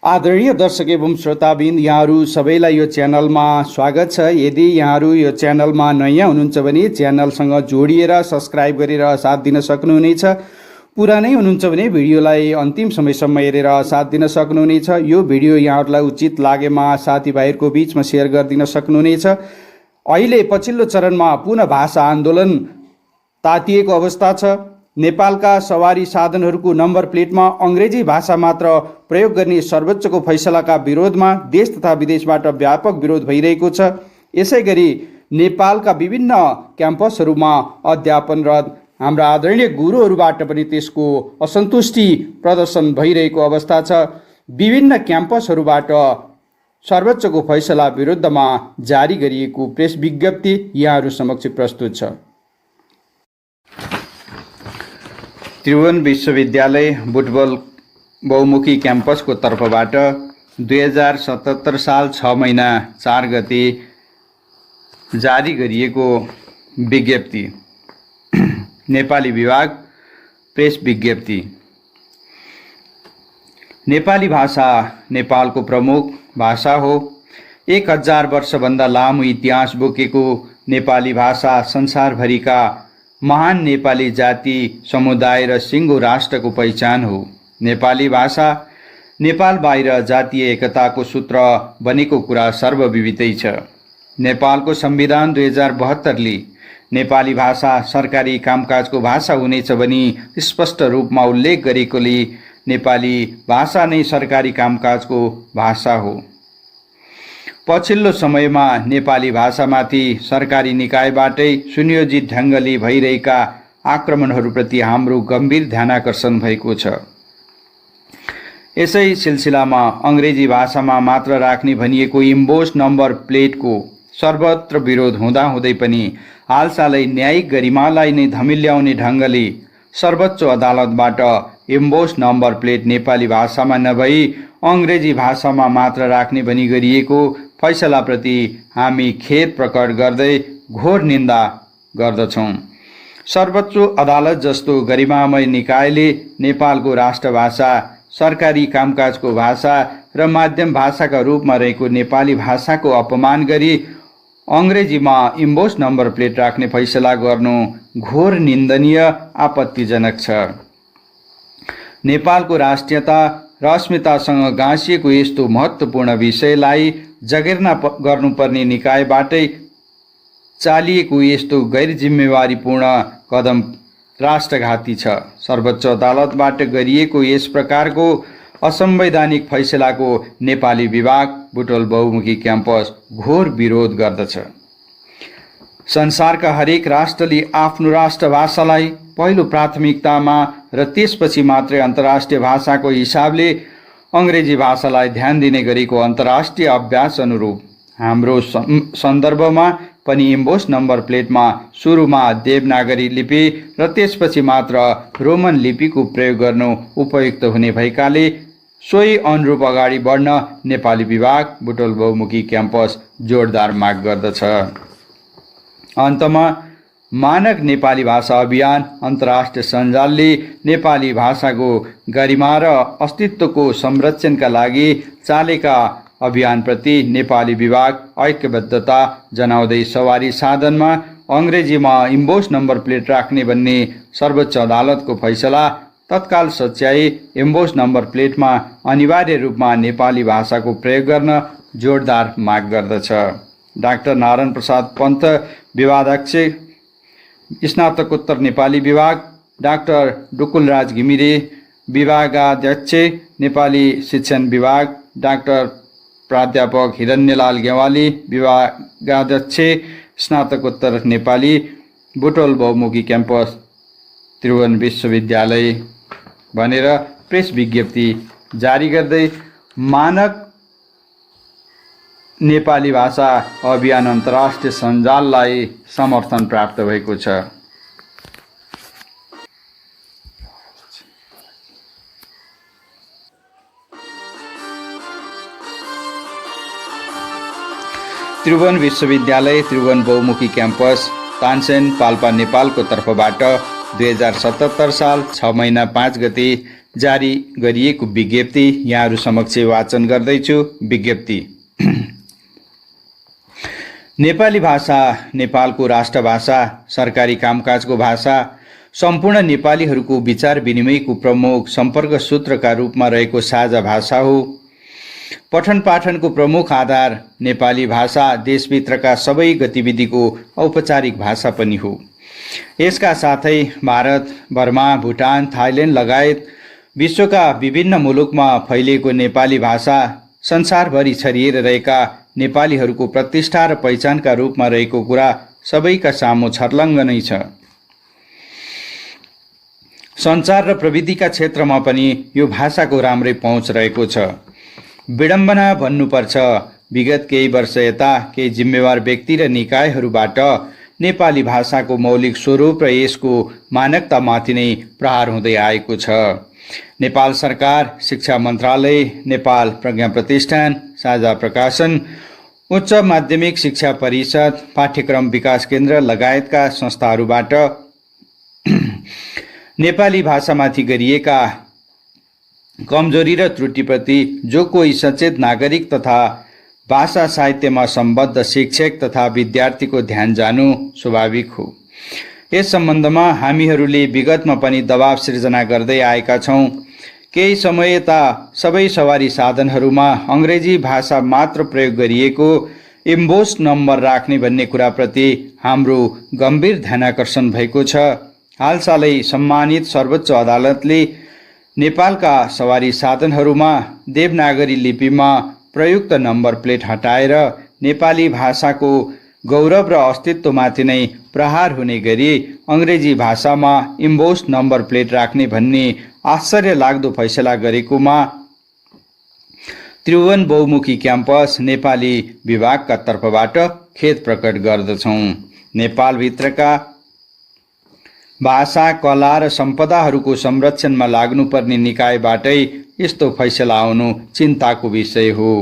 आदरणीय दर्शक एवं श्रोताबिन, यहाँहरू सबैलाई यो च्यानलमा स्वागत छ। यदि यहाँहरू यो च्यानलमा नयाँ हुनुहुन्छ भने च्यानलसँग जोडिएर सब्सक्राइब गरेर साथ दिन सक्नुहुनेछ। पुरानै हुनुहुन्छ भने भिडियोलाई अन्तिम समयसम्म हेरेर साथ दिन सक्नुहुनेछ। यो भिडियो यहाँहरूलाई उचित लागेमा साथीभाइहरूको बिचमा सेयर गरिदिन सक्नुहुनेछ। अहिले पछिल्लो चरणमा पुनः भाषा आन्दोलन तातिएको अवस्था छ। नेपालका सवारी साधनहरूको नम्बर प्लेटमा अङ्ग्रेजी भाषा मात्र प्रयोग गर्ने सर्वोच्चको फैसलाका विरोधमा देश तथा विदेशबाट व्यापक विरोध भइरहेको छ। यसै गरी नेपालका विभिन्न क्याम्पसहरूमा अध्यापनरत हाम्रा आदरणीय गुरुहरूबाट पनि त्यसको असन्तुष्टि प्रदर्शन भइरहेको अवस्था छ। विभिन्न क्याम्पसहरूबाट सर्वोच्चको फैसला विरुद्धमा जारी गरिएको प्रेस विज्ञप्ति यहाँहरू समक्ष प्रस्तुत छ। त्रिभुवन विश्वविद्यालय बुटवल बहुमुखी क्याम्पसको तर्फबाट 2077 साल 6 महिना 4 गते जारी गरिएको विज्ञप्ति। नेपाली विभाग प्रेस विज्ञप्ति। नेपाली भाषा नेपालको प्रमुख भाषा हो। 1000 वर्षभन्दा लामो इतिहास बोकेको नेपाली भाषा संसारभरिका महान नेपाली जाति समुदाय र सिङ्गो राष्ट्रको पहिचान हो। नेपाली भाषा नेपाल बाहिर जातीय एकताको सूत्र बनेको कुरा सर्वविदितै छ। नेपालको संविधान 2072ले नेपाली भाषा सरकारी कामकाजको भाषा हुनेछ भनी स्पष्ट रूपमा उल्लेख गरेकोले नेपाली भाषा नै सरकारी कामकाजको भाषा हो। पछिल्लो समयमा नेपाली भाषामाथि सरकारी निकायबाटै सुनियोजित ढङ्गले भइरहेका आक्रमणहरूप्रति हाम्रो गम्भीर ध्यानाकर्षण भएको छ। यसै सिलसिलामा अङ्ग्रेजी भाषामा मात्र राख्ने भनिएको इम्बोस नम्बर प्लेटको सर्वत्र विरोध हुँदाहुँदै पनि हालसालै न्यायिक गरिमालाई नै धमिल्याउने ढङ्गले सर्वोच्च अदालतबाट इम्बोस नम्बर प्लेट नेपाली भाषामा नभई अङ्ग्रेजी भाषामा मात्र राख्ने भनी गरिएको फैसलाप्रति हामी खेद प्रकट गर्दै घोर निन्दा गर्दछौँ। सर्वोच्च अदालत जस्तो गरिमामय निकायले नेपालको राष्ट्रभाषा, सरकारी कामकाजको भाषा र माध्यम भाषाका रूपमा रहेको नेपाली भाषाको अपमान गरी अङ्ग्रेजीमा इम्बोस नम्बर प्लेट राख्ने फैसला गर्नु घोर निन्दनीय, आपत्तिजनक छ। नेपालको राष्ट्रियता र अस्मितासँग गाँसिएको यस्तो महत्त्वपूर्ण विषयलाई जगेर्ना गर्नुपर्ने निकायबाटै चालिएको यस्तो गैर जिम्मेवारीपूर्ण कदम राष्ट्रघाती छ। सर्वोच्च अदालतबाट गरिएको यस प्रकारको असंवैधानिक फैसलाको नेपाली विभाग बुटवल बहुमुखी क्याम्पस घोर विरोध गर्दछ। संसारका हरेक राष्ट्रले आफ्नो राष्ट्रभाषालाई पहिलो प्राथमिकतामा र त्यसपछि मात्रै अन्तर्राष्ट्रिय भाषाको हिसाबले अङ्ग्रेजी भाषालाई ध्यान दिने गरेको अन्तर्राष्ट्रिय अभ्यास अनुरूप हाम्रो सन्दर्भमा पनि इम्बोस नम्बर प्लेटमा सुरुमा देवनागरी लिपि र त्यसपछि मात्र रोमन लिपिको प्रयोग गर्नु उपयुक्त हुने भएकाले सोही अनुरूप अगाडि बढ्न नेपाली विभाग बुटवल बहुमुखी क्याम्पस जोडदार माग गर्दछ। अन्तमा मानक नेपाली भाषा अभियान अन्तर्राष्ट्रिय सञ्जालले नेपाली भाषाको गरिमा र अस्तित्वको संरक्षणका लागि चालेका अभियानप्रति नेपाली विभाग ऐक्यबद्धता जनाउँदै सवारी साधनमा अङ्ग्रेजीमा इम्बोस नम्बर प्लेट राख्ने भन्ने सर्वोच्च अदालतको फैसला तत्काल सच्याई इम्बोस नम्बर प्लेटमा अनिवार्य रूपमा नेपाली भाषाको प्रयोग गर्न जोडदार माग गर्दछ। डाक्टर नारायण प्रसाद पन्त, विभागाध्यक्ष स्नातकोत्तर नेपाली विभाग, डाक्टर डुकुलराज घिमिरे, विभागाध्यक्ष नेपाली शिक्षण विभाग, डाक्टर प्राध्यापक हिरण्यलाल गेवाली, विभागाध्यक्ष स्नातकोत्तर नेपाली, बुटवल बहुमुखी क्याम्पस त्रिभुवन विश्वविद्यालय भनेर प्रेस विज्ञप्ति जारी गर्दै मानक नेपाली भाषा अभियान अन्तर्राष्ट्रिय सञ्जाललाई समर्थन प्राप्त भएको छ। त्रिभुवन विश्वविद्यालय त्रिभुवन बहुमुखी क्याम्पस तानसेन पाल्पा नेपालको तर्फबाट 2077 साल 6 महिना 5 गते जारी गरिएको विज्ञप्ति यहाँहरू समक्ष वाचन गर्दैछु। विज्ञप्ति। नेपाली भाषा नेपालको राष्ट्रभाषा, सरकारी कामकाजको भाषा, सम्पूर्ण नेपालीहरूको विचार विनिमयको प्रमुख सम्पर्क सूत्रका रूपमा रहेको साझा भाषा हो। पठन पाठनको प्रमुख आधार नेपाली भाषा देशभित्रका सबै गतिविधिको औपचारिक भाषा पनि हो। यसका साथै भारत, बर्मा, भुटान, थाइल्यान्ड लगायत विश्वका विभिन्न मुलुकमा फैलिएको नेपाली भाषा संसारभरि छरिएर रहेका नेपालीहरूको प्रतिष्ठा र पहिचानका रूपमा रहेको कुरा सबैका सामु छर्लङ्ग नै छ। सञ्चार र प्रविधिका क्षेत्रमा पनि यो भाषाको राम्रै पहुँच रहेको छ। विडम्बना भन्नुपर्छ, विगत केही वर्ष यता केही जिम्मेवार व्यक्ति र निकायहरूबाट नेपाली भाषाको मौलिक स्वरूप र यसको मानकतामाथि नै प्रहार हुँदै आएको छ। नेपाल सरकार, शिक्षा मन्त्रालय, नेपाल प्रज्ञा प्रतिष्ठान, साझा प्रकाशन, उच्च माध्यमिक शिक्षा परिषद, पाठ्यक्रम विकास केन्द्र लगायतका संस्थाहरूबाट नेपाली भाषामाथि गरिएका कमजोरी र त्रुटिप्रति जो कोही सचेत नागरिक तथा भाषा साहित्यमा सम्बद्ध शिक्षक तथा विद्यार्थीको ध्यान जानु स्वाभाविक हो। यस सम्बन्धमा हामीहरूले विगतमा पनि दबाव सिर्जना गर्दै आएका छौँ। केही समय यता सबै सवारी साधनहरूमा अङ्ग्रेजी भाषा मात्र प्रयोग गरिएको इम्बोस नम्बर राख्ने भन्ने कुराप्रति हाम्रो गम्भीर ध्यानाकर्षण भएको छ। हालसालै सम्मानित सर्वोच्च अदालतले नेपालका सवारी साधनहरूमा देवनागरी लिपिमा प्रयुक्त नम्बर प्लेट हटाएर नेपाली भाषाको गौरव र अस्तित्वमाथि नै प्रहार हुने गरी अङ्ग्रेजी भाषामा इम्बोस नम्बर प्लेट राख्ने भन्ने आश्चर्य लाग्दो फैसला गरेकोमा त्रिभुवन बहुमुखी क्याम्पस नेपाली विभागका तर्फबाट खेद प्रकट गर्दछौँ। नेपालभित्रका भाषा, कला र सम्पदाहरूको संरक्षणमा लाग्नुपर्ने निकायबाटै यस्तो फैसला आउनु चिन्ताको विषय हो।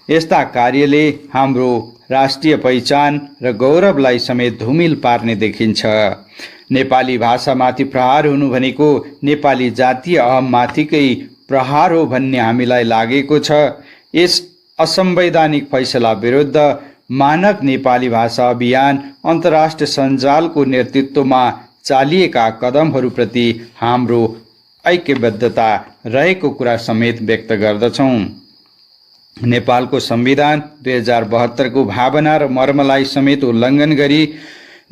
यस्ता कार्यले हाम्रो राष्ट्रिय पहिचान र गौरवलाई समेत धुमिल पार्ने देखिन्छ। नेपाली भाषामाथि प्रहार हुनु भनेको नेपाली जातीय अहममाथिकै प्रहार हो भन्ने हामीलाई लागेको छ। यस असंवैधानिक फैसला विरुद्ध मानक नेपाली भाषा अभियान अन्तर्राष्ट्रिय सञ्जालको नेतृत्वमा चालिएका कदमहरूप्रति हाम्रो ऐक्यबद्धता रहेको कुरा समेत व्यक्त गर्दछौँ। नेपालको संविधान 2072 को भावना र मर्मलाई समेत उल्लङ्घन गरी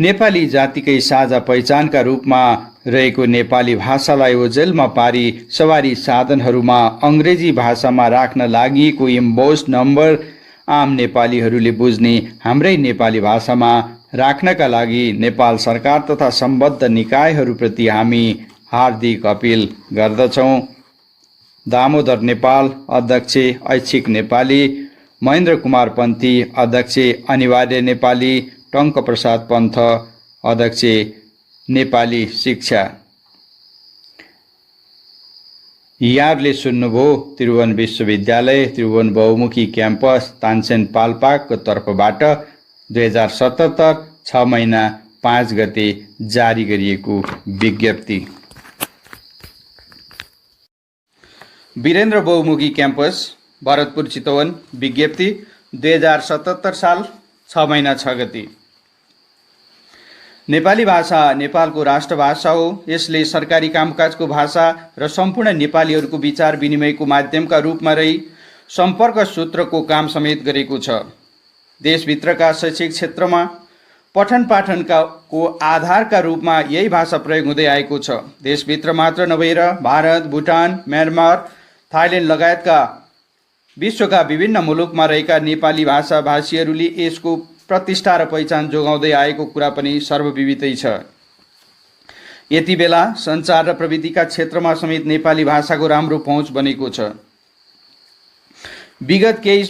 नेपाली जातिकै साझा पहिचानका रूपमा रहेको नेपाली भाषालाई ओझेलमा पारी सवारी साधनहरूमा अङ्ग्रेजी भाषामा राख्न लागिएको इम्बोस नम्बर आम नेपालीहरूले बुझ्ने हाम्रै नेपाली भाषामा राख्नका लागि नेपाल सरकार तथा सम्बद्ध निकायहरूप्रति हामी हार्दिक अपील गर्दछौँ। दामोदर नेपाल, अध्यक्ष ऐच्छिक नेपाली, महेन्द्र कुमार पन्थी, अध्यक्ष अनिवार्य नेपाली, टङ्क प्रसाद पन्थ, अध्यक्ष नेपाली शिक्षा। यहाँहरूले सुन्नुभयो त्रिभुवन विश्वविद्यालय त्रिभुवन बहुमुखी क्याम्पस तानसेन पाल्पाको तर्फबाट 2077 6 महिना 5 गते जारी गरिएको विज्ञप्ति। वीरेन्द्र बहुमुखी क्याम्पस भरतपुर चितवन विज्ञप्ति 2077 साल 6 महिना 6 गते। नेपाली भाषा नेपालको राष्ट्रभाषा हो। यसले सरकारी कामकाजको भाषा र सम्पूर्ण नेपालीहरूको विचार विनिमयको माध्यमका रूपमा रही सम्पर्क सूत्रको काम समेत गरेको छ। देशभित्रका शैक्षिक क्षेत्रमा पठन पाठनको आधारका रूपमा यही भाषा प्रयोग हुँदै आएको छ। देशभित्र मात्र नभएर भारत, भुटान, म्यानमार, थाइल्यान्ड लगायतका विश्वका विभिन्न मुलुकमा रहेका नेपाली भाषा भाषीहरूले यसको प्रतिष्ठा र पहिचान जोगाउँदै आएको कुरा पनि सर्वविदितै छ। यति बेला सञ्चार र प्रविधिका क्षेत्रमा समेत नेपाली भाषाको राम्रो पहुँच बनेको छ। विगत केही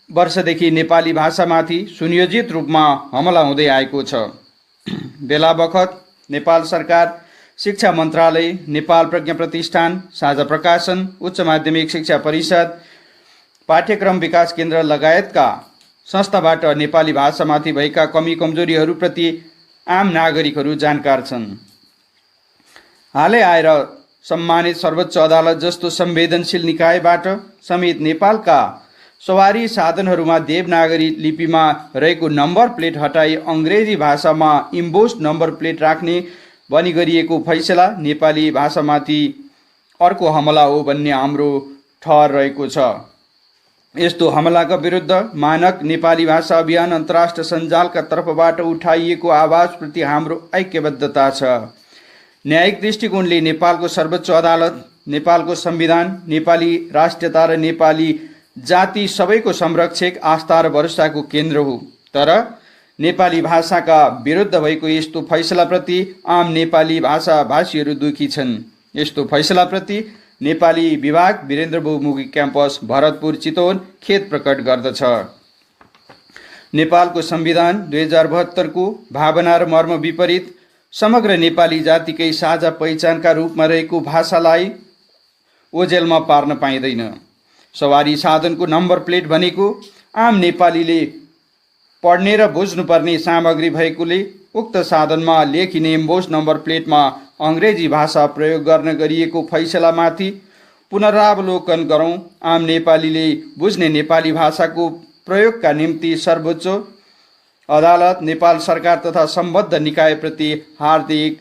वर्षदेखि नेपाली भाषामाथि सुनियोजित रूपमा हमला हुँदै आएको छ। बेला बखत नेपाल सरकार, शिक्षा मन्त्रालय, नेपाल प्रज्ञा प्रतिष्ठान, साझा प्रकाशन, उच्च माध्यमिक शिक्षा परिषद, पाठ्यक्रम विकास केन्द्र लगायतका संस्थाबाट नेपाली भाषामाथि भएका कमी कमजोरीहरूप्रति आम नागरिकहरू जानकार छन्। हालै आएर सम्मानित सर्वोच्च अदालत जस्तो संवेदनशील निकायबाट समेत नेपालका सवारी साधनहरूमा देवनागरी लिपिमा रहेको नम्बर प्लेट हटाई अङ्ग्रेजी भाषामा इम्बोस्ड नम्बर प्लेट राख्ने भनी गरिएको फैसला नेपाली भाषामाथि अर्को हमला हो भन्ने हाम्रो ठहर रहेको छ। यस्तो हमलाका विरुद्ध मानक नेपाली भाषा अभियान अन्तर्राष्ट्रिय सञ्जालका तर्फबाट उठाइएको आवाजप्रति हाम्रो ऐक्यबद्धता छ। न्यायिक दृष्टिकोणले नेपालको सर्वोच्च अदालत, नेपालको संविधान, नेपाली राष्ट्रियता र नेपाली जाति सबैको संरक्षक, आस्था र भरोसाको केन्द्र हो। तर नेपाली भाषाका विरुद्ध भएको यस्तो फैसलाप्रति आम नेपाली भाषाभाषीहरू दुखी छन्। यस्तो फैसलाप्रति नेपाली विभाग, वीरेन्द्र बहुमुखी क्याम्पस, भरतपुर, चितवन खेद प्रकट गर्दछ। नेपालको संविधान 2072 को भावना र मर्म विपरीत समग्र नेपाली जातिकै साझा पहिचानका रूपमा रहेको भाषालाई ओझेलमा पार्न पाइँदैन। सवारी साधनको नम्बर प्लेट भनेको आम नेपालीले पढ्ने र बुझ्नुपर्ने सामग्री भएकोले उक्त साधनमा लेखिने इम्बोस्ड नम्बर प्लेटमा अङ्ग्रेजी भाषा प्रयोग गर्न गरिएको फैसलामाथि पुनरावलोकन गरौँ। आम नेपालीले बुझ्ने नेपाली भाषाको प्रयोगका निम्ति सर्वोच्च अदालत, नेपाल सरकार तथा सम्बद्ध निकायप्रति हार्दिक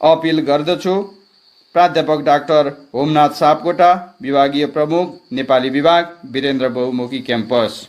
अपिल गर्दछु। प्राध्यापक डाक्टर होमनाथ सापकोटा, विभागीय प्रमुख, नेपाली विभाग, वीरेन्द्र बहुमुखी क्याम्पस।